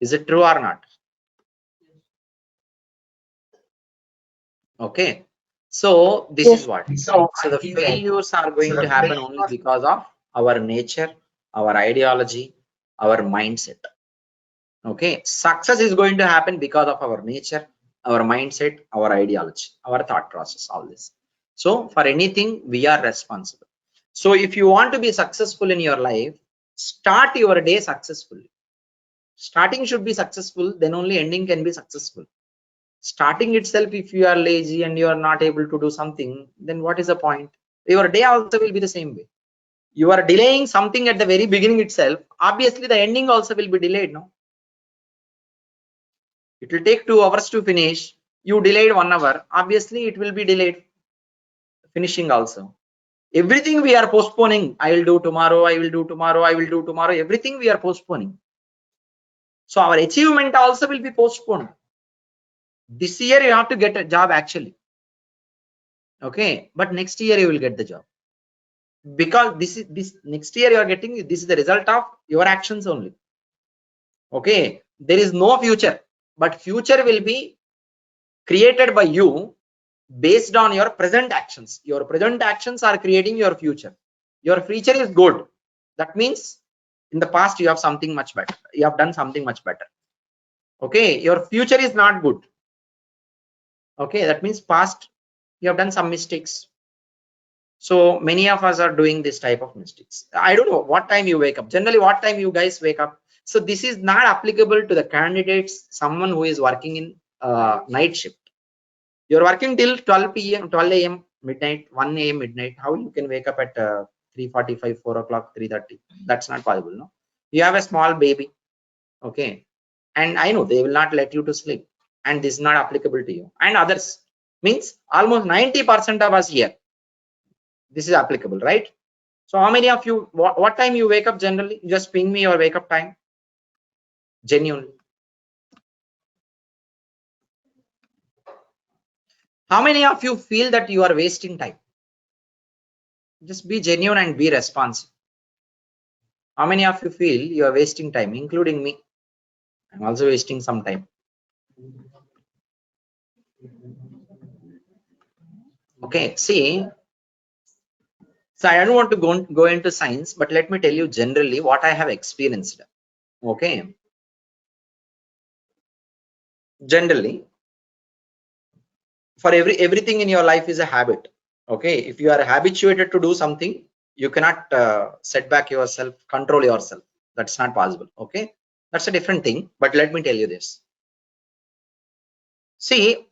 Is it true or not? Okay. So this is what. So the failures are going to happen only because of our nature, our ideology, our mindset. Okay. Success is going to happen because of our nature, our mindset, our ideology, our thought process, all this. So for anything, we are responsible. So if you want to be successful in your life, start your day successfully. Starting should be successful, then only ending can be successful. Starting itself, if you are lazy and you are not able to do something, then what is the point? Your day also will be the same way. You are delaying something at the very beginning itself, obviously the ending also will be delayed, no? It will take 2 hours to finish. You delayed 1 hour. Obviously, it will be delayed finishing also. Everything we are postponing. I will do tomorrow. I will do tomorrow. I will do tomorrow. Everything we are postponing. So our achievement also will be postponed. This year you have to get a job actually. Okay, but next year you will get the job because this next year you are getting. This is the result of your actions only. Okay, there is no future, but future will be created by you based on your present actions. Your present actions are creating your future. Your future is good. That means in the past you have something much better. You have done something much better. Okay, your future is not good. Okay, that means past you have done some mistakes. So many of us are doing this type of mistakes. I don't know what time you wake up. Generally, what time you guys wake up? So this is not applicable to the candidates, someone who is working in night shift. You're working till 12 p.m., 12 a.m., midnight, 1 a.m., midnight. How you can wake up at 3:45, 4 o'clock, 3:30? That's not possible, no? You have a small baby, okay? And I know they will not let you to sleep. And this is not applicable to you. And others, means almost 90% of us here. This is applicable, right? So how many of you, what time you wake up generally? Just ping me your wake up time. Genuinely. How many of you feel that you are wasting time? Just be genuine and be responsive. How many of you feel you are wasting time, including me? I'm also wasting some time. Okay, see, so I don't want to go into science, but let me tell you generally what I have experienced. Okay, generally, for everything in your life is a habit. Okay, if you are habituated to do something, you cannot set back yourself, control yourself. That's not possible. Okay, that's a different thing. But let me tell you this. See,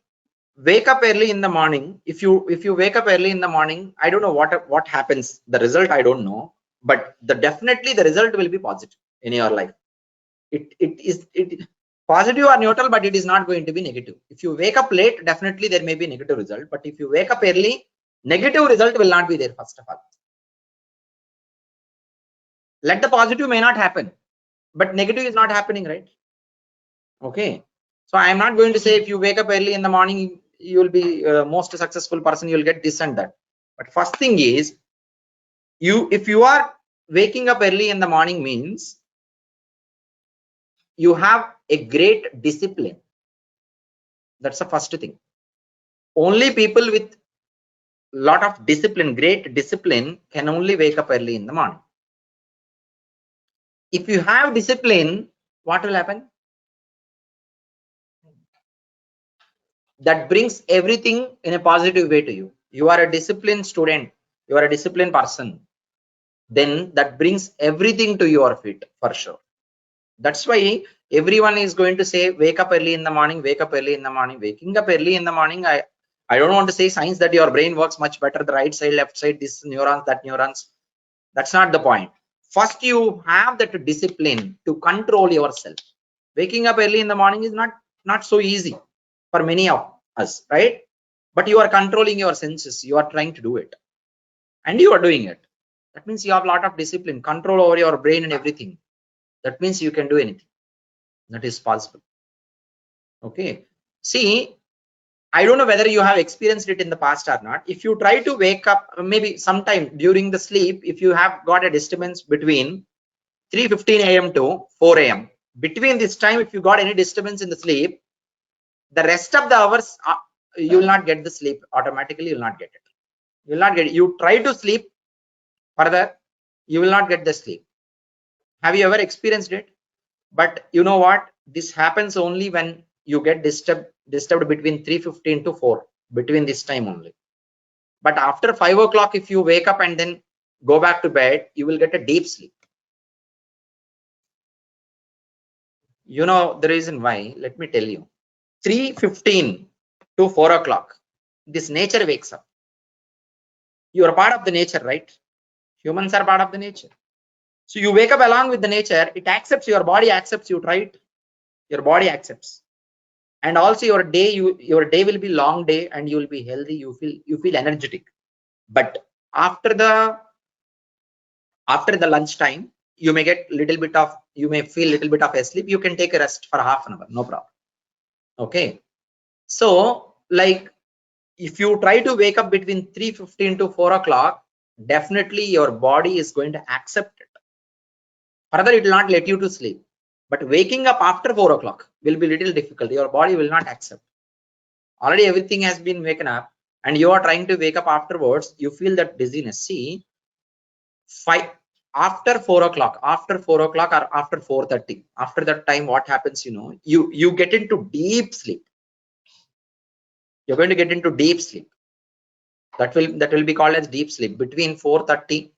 wake up early in the morning. If you wake up early in the morning, I don't know what happens. The result I don't know, but definitely the result will be positive in your life. It is positive or neutral, but it is not going to be negative. If you wake up late, definitely there may be negative result. But if you wake up early, negative result will not be there. First of all, let the positive may not happen, but negative is not happening, right? Okay, so I am not going to say if you wake up early in the morning you will be most successful person, you will get this and that. But first thing is, if you are waking up early in the morning means you have a great discipline. That's the first thing. Only people with lot of discipline, great discipline, can only wake up early in the morning. If you have discipline, what will happen? that brings everything in a positive way to you. You are a disciplined student, you are a disciplined person, then that brings everything to your feet for sure. That's why everyone is going to say wake up early in the morning, wake up early in the morning. Waking up early in the morning, I don't want to say science that your brain works much better, the right side, left side, this neurons, that neurons. That's not the point. First, you have that discipline to control yourself. Waking up early in the morning is not so easy for many of us, right? But you are controlling your senses. You are trying to do it, and you are doing it. That means you have a lot of discipline, control over your brain and everything. That means you can do anything. That is possible. Okay. See, I don't know whether you have experienced it in the past or not. If you try to wake up, maybe sometime during the sleep, if you have got a disturbance between 3:15 a.m. to 4 a.m. between this time, if you got any disturbance in the sleep, the rest of the hours you will not get the sleep automatically. You will not get it. You will not get it. You try to sleep further, you will not get the sleep. Have you ever experienced it? But you know what? This happens only when you get disturbed between 3:15 to 4, between this time only. But after 5 o'clock, if you wake up and then go back to bed, you will get a deep sleep. You know the reason why? Let me tell you. 3:15 to 4 o'clock, this nature wakes up. You are part of the nature, right? Humans are part of the nature. So you wake up along with the nature. It accepts, your body accepts, you try it. Your body accepts. And also your day will be long day and you will be healthy. You feel energetic. But after the lunchtime, you may feel little bit of a sleep. You can take a rest for half an hour, no problem. Okay. So like, if you try to wake up between 3:15 to 4 o'clock, definitely your body is going to accept it. Further, it will not let you to sleep. But waking up after 4 o'clock will be little difficult. Your body will not accept. Already everything has been waken up and you are trying to wake up afterwards. You feel that dizziness. See, after 4 o'clock or after 4:30, after that time, what happens? You get into deep sleep. You're going to get into deep sleep. That will be called as deep sleep. Between 4:30,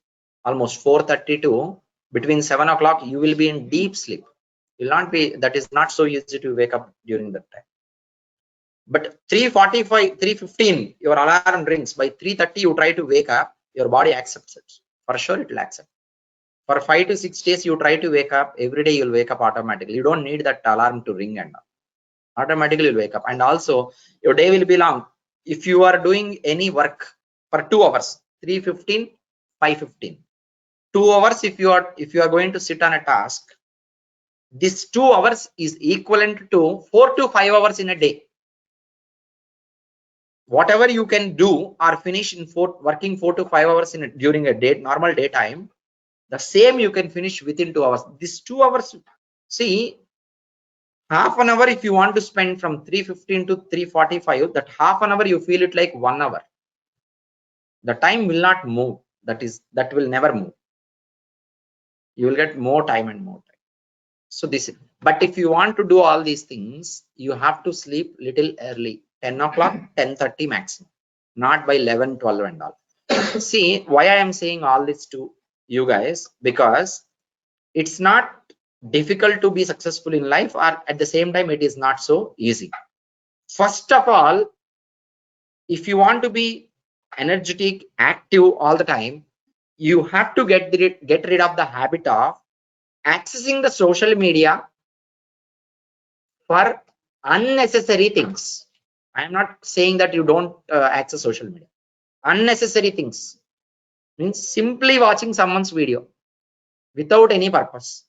almost 4:30 to between 7 o'clock, you will be in deep sleep. Will not be. That is not so easy to wake up during that time. But 3:45, 3:15, your alarm rings. By 3:30, you try to wake up. Your body accepts it. For sure, it will accept. For 5 to 6 days, you try to wake up. Every day, you'll wake up automatically. You don't need that alarm to ring and automatically you'll wake up. And also, your day will be long. If you are doing any work for 2 hours, 3:15, 5:15, 2 hours. If you are going to sit on a task, this 2 hours is equivalent to 4 to 5 hours in a day. Whatever you can do or finish in working 4 to 5 hours during a day, normal daytime, the same you can finish within 2 hours. This 2 hours, see, half an hour if you want to spend from 3:15 to 3:45, that half an hour you feel it like 1 hour. The time will not move. That will never move. You will get more time and more time. So but if you want to do all these things, you have to sleep little early, 10 o'clock, 10:30 maximum, not by 11, 12 and all. See, why I am saying all this to you guys, because it's not difficult to be successful in life, or at the same time, it is not so easy. First of all, if you want to be energetic, active all the time, you have to get rid of the habit of accessing the social media for unnecessary things. I am not saying that you don't access social media. Unnecessary things means simply watching someone's video without any purpose.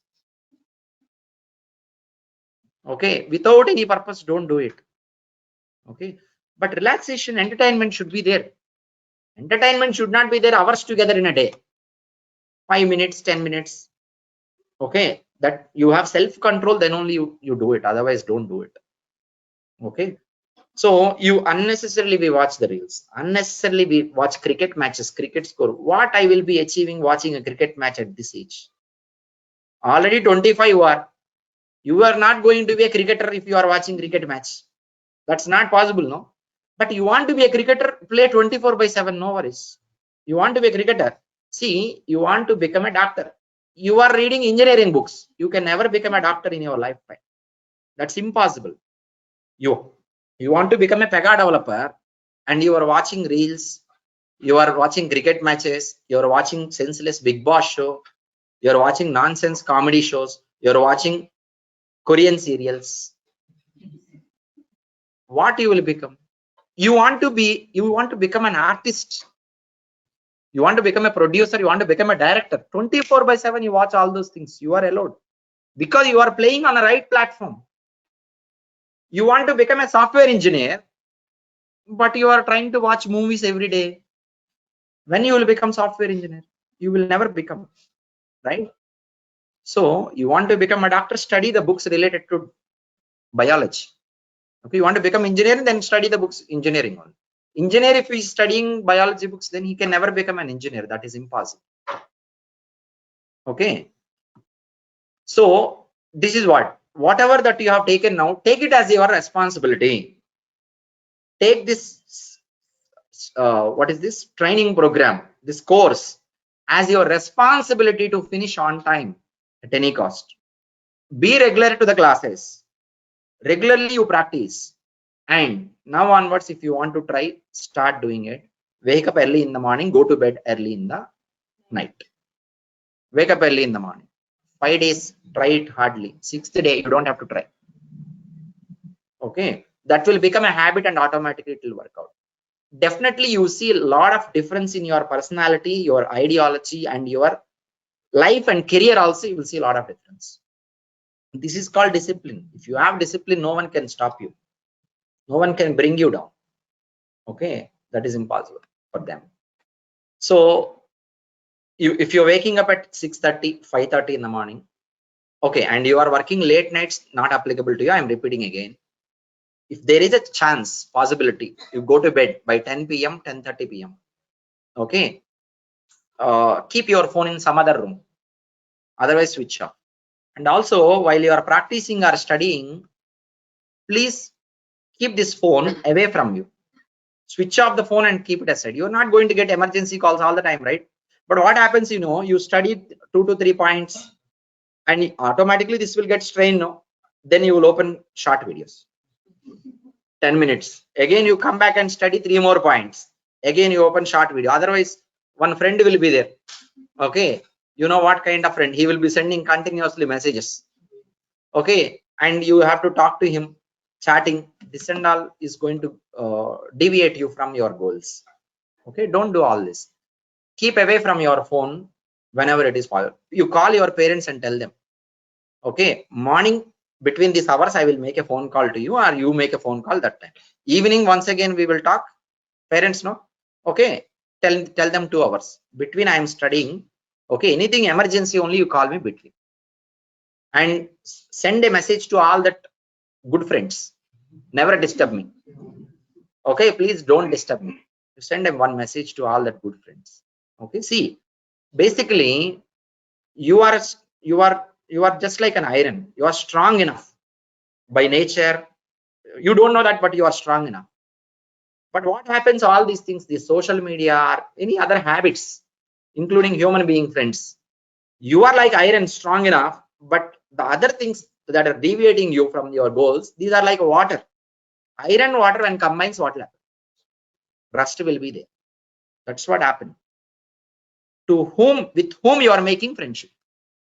Okay, without any purpose, don't do it. Okay, but relaxation, entertainment should be there. Entertainment should not be there hours together in a day. 5 minutes, 10 minutes. Okay, that you have self-control, then only you do it. Otherwise, don't do it. Okay, so you unnecessarily we watch the reels, unnecessarily we watch cricket matches, cricket score. What I will be achieving watching a cricket match at this age? Already 25 you are not going to be a cricketer if you are watching cricket match. That's not possible, no? But you want to be a cricketer, play 24/7, no worries. You want to be a cricketer. See, you want to become a doctor. You are reading engineering books. You can never become a doctor in your lifetime. That's impossible. You want to become a PEGA developer and you are watching reels, you are watching cricket matches, you are watching senseless Big Boss show, you are watching nonsense comedy shows, you are watching Korean serials. What you will become? You want to become an artist. You want to become a producer, you want to become a director. 24/7 you watch all those things. You are allowed because you are playing on a right platform. You want to become a software engineer, but you are trying to watch movies every day. When you will become software engineer? You will never become, right? So you want to become a doctor, study the books related to biology. Okay, you want to become engineer, then study the books engineering on. Engineer, if he's studying biology books, then he can never become an engineer. That is impossible. Okay. So this is whatever that you have taken now, take it as your responsibility. Take this what is this training program, this course, as your responsibility to finish on time at any cost. Be regular to the classes. Regularly you practice. And now onwards, if you want to try, start doing it. Wake up early in the morning, go to bed early in the night. Wake up early in the morning. 5 days, try it hardly. 6th day, you don't have to try. Okay, that will become a habit and automatically it will work out. Definitely you see a lot of difference in your personality, your ideology, and your life and career also. You will see a lot of difference. This is called discipline. If you have discipline, no one can stop you. No one can bring you down. Okay, that is impossible for them. So if you're waking up at 6:30, 5:30 in the morning, okay, and you are working late nights, not applicable to you. I'm repeating again. If there is a chance, possibility, you go to bed by 10 p.m., 10:30 p.m. Okay, keep your phone in some other room. Otherwise, switch off. And also, while you are practicing or studying, please keep this phone away from you. Switch off the phone and keep it aside. You're not going to get emergency calls all the time, right? But what happens, you studied 2 to 3 points and automatically this will get strained. No? Then you will open short videos. 10 minutes. Again, you come back and study 3 more points. Again, you open short video. Otherwise, one friend will be there. Okay. You know what kind of friend? He will be sending continuously messages. Okay. And you have to talk to him, chatting. This and all is going to deviate you from your goals. Okay. Don't do all this. Keep away from your phone whenever it is possible. You call your parents and tell them, okay, morning between these hours, I will make a phone call to you, or you make a phone call that time. Evening, once again, we will talk. Parents, no? Okay. Tell them 2 hours. Between I am studying. Okay. Anything emergency, only you call me between. And send a message to all that good friends. Never disturb me. Okay. Please don't disturb me. Send them one message to all that good friends. Okay. See, basically, you are just like an iron. You are strong enough by nature. You don't know that, but you are strong enough. But what happens, all these things, the social media or any other habits, including human being friends, you are like iron, strong enough, but the other things that are deviating you from your goals, these are like water. Iron, water, and combines, what will happen? Rust will be there. That's what happened. With whom you are making friendship.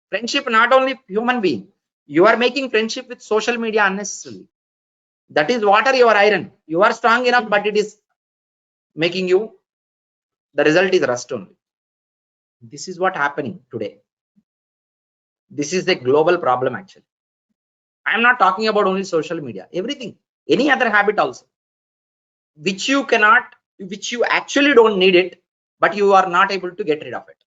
Friendship, not only human being, you are making friendship with social media unnecessarily. That is water, your iron. You are strong enough, but it is making you, the result is rust only. This is what happening today. This is the global problem actually. I am not talking about only social media, everything, any other habit also, which you actually don't need it, but you are not able to get rid of it.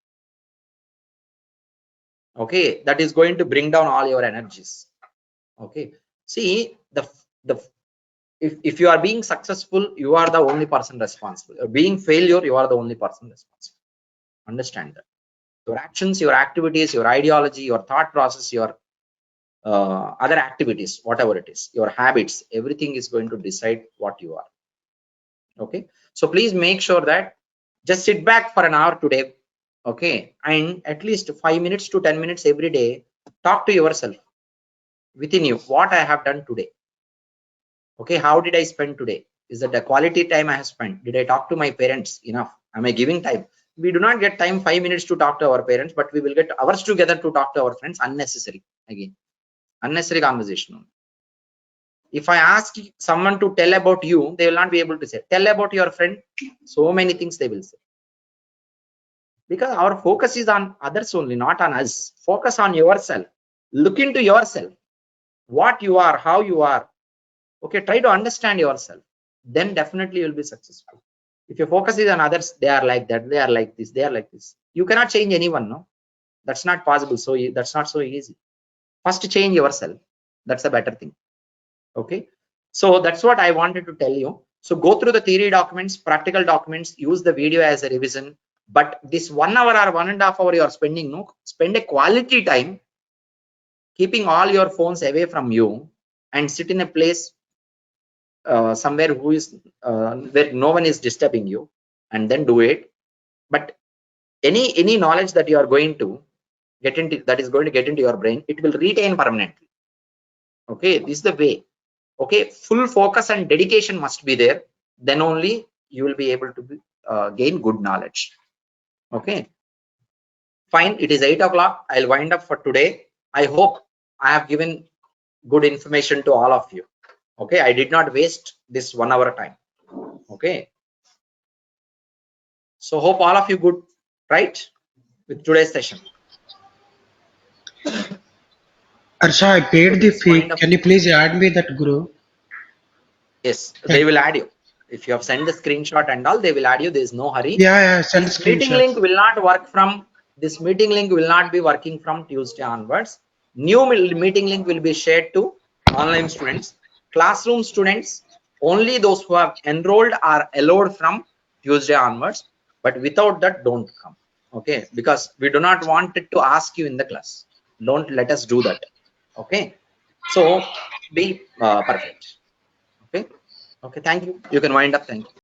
Okay, that is going to bring down all your energies. Okay, see, if you are being successful, you are the only person responsible. Being failure, you are the only person responsible. Understand that. Your actions, your activities, your ideology, your thought process, your other activities, whatever it is, your habits, everything is going to decide what you are. Okay, so please make sure that just sit back for an hour today, okay, and at least 5 minutes to 10 minutes every day, talk to yourself within you, what I have done today. Okay, how did I spend today? Is that the quality time I have spent? Did I talk to my parents enough? Am I giving time? We do not get time 5 minutes to talk to our parents, but we will get hours together to talk to our friends. Unnecessary, again, unnecessary conversation. If I ask someone to tell about you, they will not be able to say. Tell about your friend, so many things they will say. Because our focus is on others only, not on us. Focus on yourself. Look into yourself, what you are, how you are. Okay, try to understand yourself. Then definitely you'll be successful. If your focus is on others, they are like that, they are like this, they are like this. You cannot change anyone, no? That's not possible. So that's not so easy. First, change yourself. That's a better thing. Okay, so that's what I wanted to tell you. So go through the theory documents, practical documents, use the video as a revision. But this 1 hour or 1.5 hours you are spending, no, spend a quality time, keeping all your phones away from you, and sit in a place somewhere who is where no one is disturbing you, and then do it. But any knowledge that you are going to get into, that is going to get into your brain, it will retain permanently. Okay, this is the way. Okay, full focus and dedication must be there, then only you will be able to gain good knowledge. Okay, fine, it is 8 o'clock. I'll wind up for today. I hope I have given good information to all of you. Okay, I did not waste this 1 hour time. Okay, so hope all of you good, right, with today's session. Harsha, I So paid the let's fee. wind up. Can you please add me that group? Yes, they will add you. If you have sent the screenshot and all, they will add you. There is no hurry. Yeah, send This meeting screenshot. link will not work from, this meeting link will not be working from Tuesday onwards. New meeting link will be shared to online students. Classroom students, only those who have enrolled are allowed from Tuesday onwards, but without that, don't come. Okay, because we do not want it to ask you in the class. Don't let us do that. Okay, so be perfect. Okay, thank you. You can wind up. Thank you.